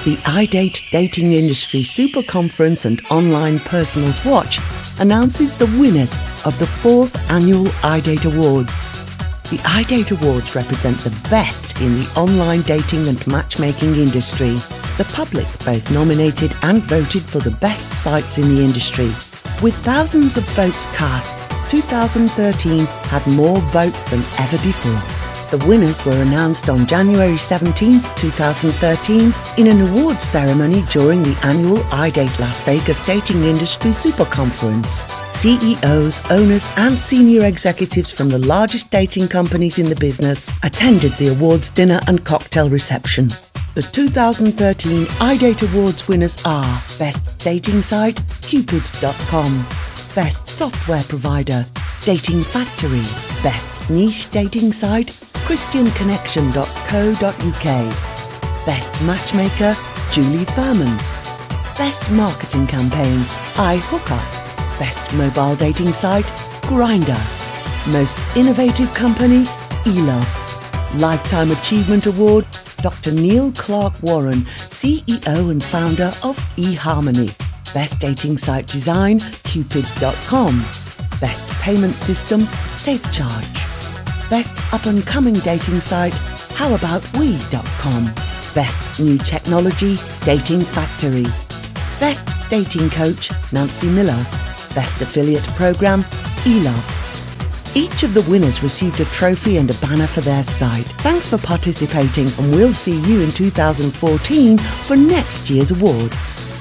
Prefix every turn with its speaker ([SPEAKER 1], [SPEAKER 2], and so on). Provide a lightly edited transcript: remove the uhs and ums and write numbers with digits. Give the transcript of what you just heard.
[SPEAKER 1] The iDate Dating Industry Super Conference and Online Personals Watch announces the winners of the 4th Annual iDate Awards. The iDate Awards represent the best in the online dating and matchmaking industry. The public both nominated and voted for the best sites in the industry. With thousands of votes cast, 2013 had more votes than ever before. The winners were announced on January 17, 2013 in an awards ceremony during the annual iDate Las Vegas Dating Industry Super Conference. CEOs, owners and senior executives from the largest dating companies in the business attended the awards dinner and cocktail reception. The 2013 iDate Awards winners are Best Dating Site, Cupid.com, Best Software Provider, Dating Factory, Best Niche Dating Site, ChristianConnection.co.uk, Best Matchmaker, Julie Furman, Best Marketing Campaign, iHookup, Best Mobile Dating Site, Grindr, Most Innovative Company, eLove, Lifetime Achievement Award, Dr. Neil Clark Warren, CEO and founder of eHarmony, Best Dating Site Design, Cupid.com, Best Payment System, SafeCharge, Best Up-and-Coming Dating Site, HowAboutWe.com, Best New Technology, Dating Factory, Best Dating Coach, Nancy Miller, Best Affiliate Program, eLove. Each of the winners received a trophy and a banner for their site. Thanks for participating, and we'll see you in 2014 for next year's awards.